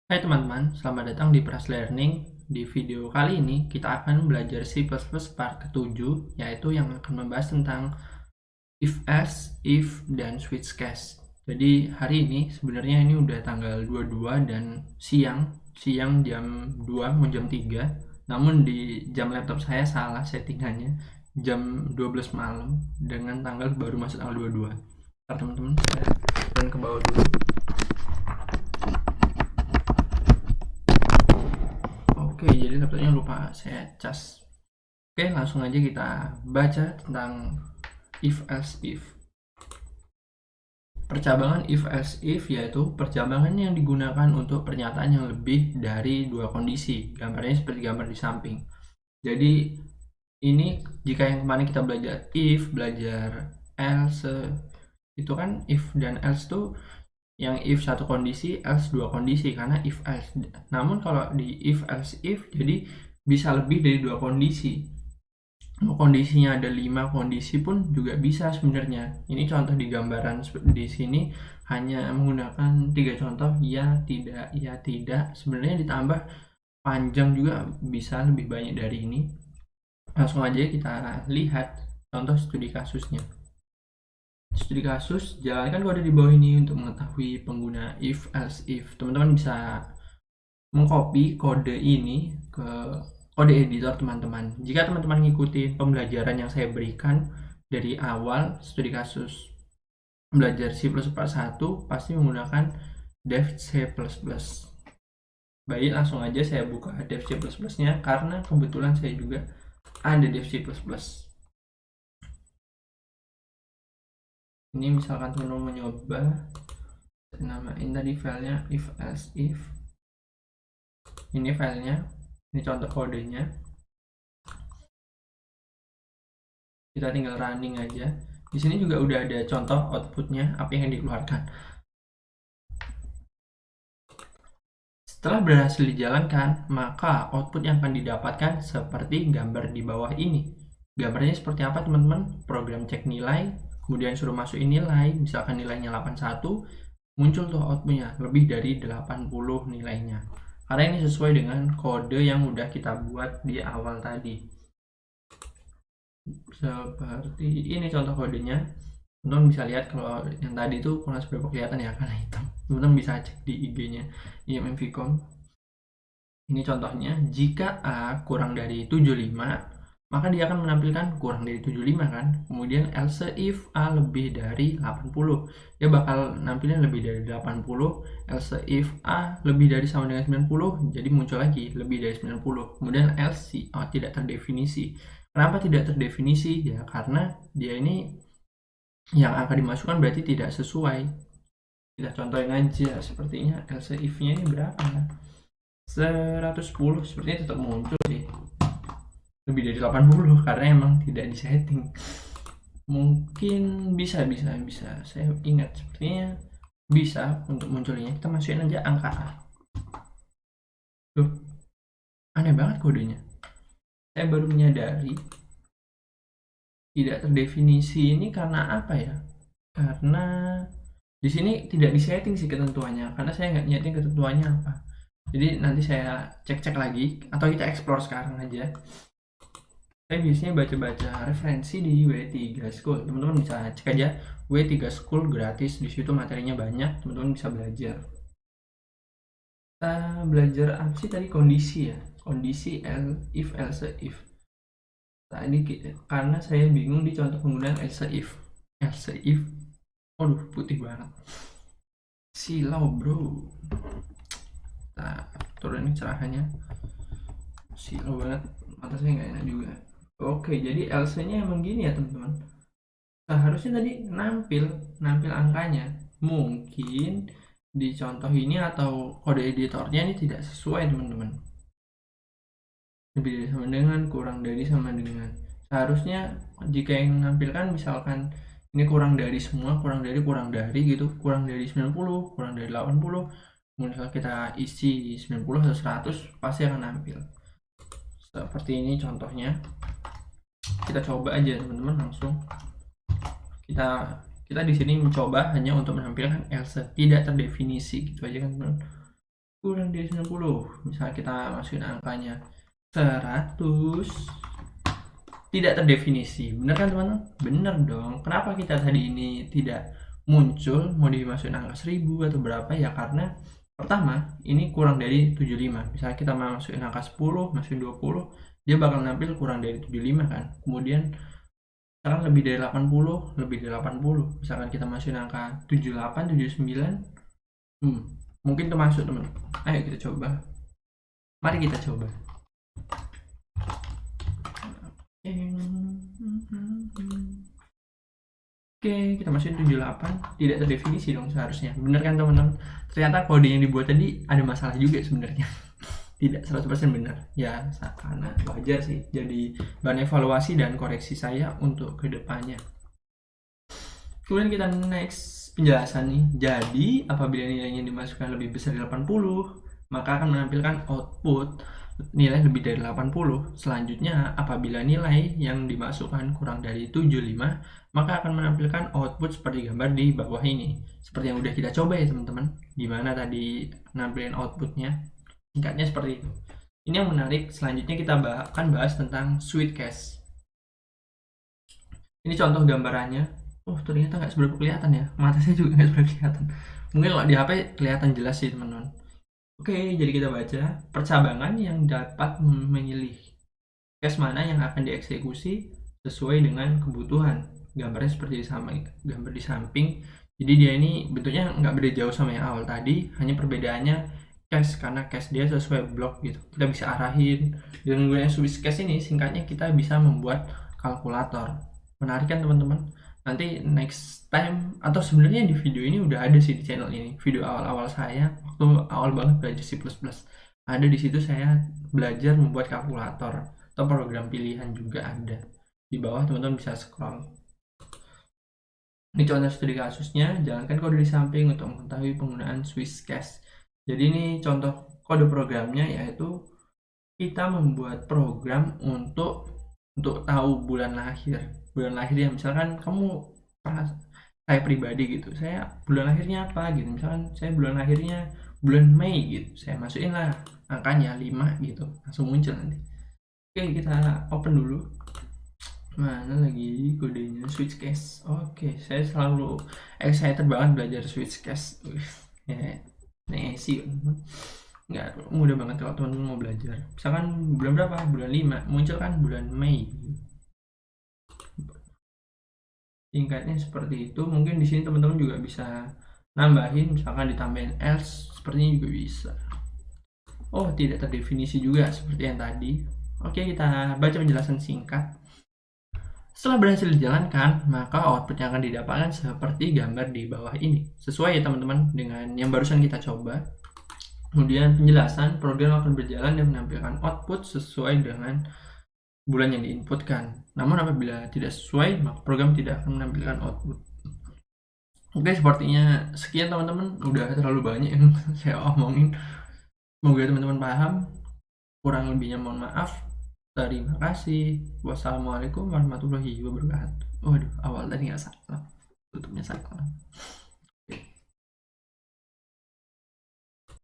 Hai teman-teman, selamat datang di Pras Learning. Di video kali ini kita akan belajar C++ part ke-7, yaitu yang akan membahas tentang if else, if, dan switch case. Jadi hari ini sebenarnya ini udah tanggal 22 dan siang jam 2 mau jam 3. Namun di jam laptop saya salah settingannya, jam 12 malam dengan tanggal baru masuk tanggal 22. Ntar teman-teman saya turun ke bawah dulu. Oke, jadi laptopnya lupa saya cas. Oke, langsung aja kita baca tentang if else if. Percabangan if else if yaitu percabangan yang digunakan untuk pernyataan yang lebih dari dua kondisi. Gambarnya seperti gambar di samping. Jadi ini jika yang kemarin kita belajar else, itu kan if dan else tuh yang if satu kondisi, else dua kondisi karena if else. Namun kalau di if else if jadi bisa lebih dari dua kondisi. Kondisinya ada 5 kondisi pun juga bisa sebenarnya. Ini contoh di gambaran di sini hanya menggunakan 3 contoh ya, tidak. Sebenarnya ditambah panjang juga bisa lebih banyak dari ini. Langsung aja kita lihat contoh studi kasusnya. Studi kasus, jalankan kode di bawah ini untuk mengetahui pengguna if else if. Teman-teman bisa mengcopy kode ini ke kode editor teman-teman. Jika teman-teman mengikuti pembelajaran yang saya berikan dari awal studi kasus belajar C++ part 1 pasti menggunakan dev C++. Baik, langsung aja saya buka dev C++ nya karena kebetulan saya juga ada dev C++. Ini misalkan teman-teman mencoba, namain tadi filenya if else if. Ini filenya, ini contoh kodenya. Kita tinggal running aja. Di sini juga udah ada contoh outputnya, apa yang dikeluarkan. Setelah berhasil dijalankan, maka output yang akan didapatkan seperti gambar di bawah ini. Gambarnya seperti apa teman-teman? Program cek nilai, kemudian suruh masukin nilai, misalkan nilainya 81, muncul tuh outputnya, lebih dari 80 nilainya. Karena ini sesuai dengan kode yang udah kita buat di awal tadi. Seperti ini contoh kodenya. Teman-teman bisa lihat kalau yang tadi itu kurang seberapa kelihatan ya karena hitam. Teman-teman bisa cek di IG-nya IMM-Vcom. Ini contohnya, jika A kurang dari 75, maka dia akan menampilkan kurang dari 75 kan. Kemudian else if A lebih dari 80, dia bakal nampilin lebih dari 80. Else if A lebih dari sama dengan 90, jadi muncul lagi lebih dari 90. Kemudian else si A tidak terdefinisi. Kenapa tidak terdefinisi? Ya karena dia ini yang akan dimasukkan berarti tidak sesuai. Kita contohin aja, sepertinya else if-nya ini berapa? 110, sepertinya tetap muncul sih. Lebih dari 80 karena emang tidak disetting. Mungkin bisa. Saya ingat sepertinya bisa untuk munculnya. Kita masukin aja angka A. Loh, aneh banget kodenya. Saya baru menyadari tidak terdefinisi ini karena apa ya? Karena di sini tidak disetting sih ketentuannya, karena saya nggak nyeting ketentuannya apa. Jadi nanti saya cek lagi atau kita explore sekarang aja. Saya biasanya baca-baca referensi di W3 School. Teman-teman bisa cek aja W3 School gratis, di situ materinya banyak, teman-teman bisa belajar. Kita belajar apa sih tadi? Kondisi ya. Kondisi if else if. Tadi karena saya bingung di contoh penggunaan else if. Else if. Waduh, putih banget. Silau, bro. Nah, turunin cerahannya. Silau banget. Mata saya nggak enak juga. Oke, jadi else-nya emang gini ya teman-teman. Seharusnya tadi nampil angkanya. Mungkin di contoh ini atau kode editornya ini tidak sesuai teman-teman. Lebih dari sama dengan, kurang dari sama dengan. Seharusnya jika yang menampilkan misalkan ini kurang dari semua, kurang dari gitu, kurang dari 90, kurang dari 80. Misalnya kita isi 90 atau 100 pasti akan nampil. Seperti ini contohnya. Kita coba aja teman-teman langsung. Kita di sini mencoba hanya untuk menampilkan else tidak terdefinisi gitu aja kan teman. kurang dari 90. Misal kita masukin angkanya 100, tidak terdefinisi. Benar kan teman-teman? Benar dong. Kenapa kita tadi ini tidak muncul mau dimasukin angka 1000 atau berapa ya? Karena pertama, ini kurang dari 75. Misalnya kita mau masukin angka 10, masukin 20, dia bakal nampil kurang dari 75 kan. Kemudian misalkan lebih dari 80, lebih dari 80. Misalkan kita masukin angka 78, 79, mungkin termasuk teman. Ayo kita coba. Mari kita coba. Oke, kita masukin 78, tidak terdefinisi dong seharusnya. Bener kan teman-teman? Ternyata kode yang dibuat tadi ada masalah juga sebenarnya. Tidak 100% benar. Ya, karena wajar sih. Jadi bahan evaluasi dan koreksi saya untuk kedepannya. Kemudian kita next penjelasan nih. Jadi, apabila nilainya dimasukkan lebih besar dari 80, maka akan menampilkan output nilai lebih dari 80. Selanjutnya, apabila nilai yang dimasukkan kurang dari 75, maka akan menampilkan output seperti gambar di bawah ini. Seperti yang udah kita coba ya teman-teman. Gimana tadi nampilin outputnya. Singkatnya seperti itu. Ini yang menarik. Selanjutnya kita akan bahas tentang switch cache. Ini contoh gambarannya. Oh, ternyata nggak seberapa kelihatan ya. Mata saya juga nggak seberapa kelihatan. Mungkin kalau di HP kelihatan jelas sih teman-teman. Oke, jadi kita baca percabangan yang dapat memilih cache mana yang akan dieksekusi sesuai dengan kebutuhan. Gambarnya seperti gambar di samping. Jadi dia ini bentuknya nggak beda jauh sama yang awal tadi, hanya perbedaannya cache, karena cache dia sesuai blok gitu. Kita bisa arahin. Dengan menggunakan switch cache ini, singkatnya kita bisa membuat kalkulator. Menarik kan teman-teman? Nanti next time, atau sebenarnya di video ini udah ada sih di channel ini, video awal-awal saya waktu awal banget belajar C++. Ada di situ saya belajar membuat kalkulator atau program pilihan juga ada. Di bawah teman-teman bisa scroll. Ini contoh studi kasusnya, jalankan kode di samping untuk mengetahui penggunaan switch cache. Jadi ini contoh kode programnya, yaitu kita membuat program untuk tahu bulan lahir. Bulan lahirnya misalkan kamu, saya pribadi gitu, saya bulan lahirnya apa gitu. Misalkan saya bulan lahirnya bulan Mei gitu. Saya masukin lah angkanya 5 gitu. Langsung muncul nanti. Oke, kita open dulu. Mana lagi kodenya switch cache. Oke, saya selalu excited banget belajar switch cache. Ya, ini sih nggak mudah banget kalau teman-teman mau belajar. Misalkan bulan berapa? Bulan 5, muncul kan bulan Mei. Singkatnya seperti itu. Mungkin di sini teman-teman juga bisa nambahin, misalkan ditambahin else, sepertinya juga bisa. Oh, tidak terdefinisi juga seperti yang tadi. Oke, kita baca penjelasan singkat. Setelah berhasil dijalankan, maka output yang akan didapatkan seperti gambar di bawah ini. Sesuai ya teman-teman dengan yang barusan kita coba. Kemudian penjelasan, program akan berjalan dan menampilkan output sesuai dengan bulan yang diinputkan. Namun apabila tidak sesuai, maka program tidak akan menampilkan output. Oke, sepertinya sekian teman-teman. Udah terlalu banyak yang saya omongin. Semoga teman-teman paham. Kurang lebihnya mohon maaf. Terima kasih. Wassalamualaikum warahmatullahi wabarakatuh. Waduh, awal tadi nggak salah. Tutupnya salah.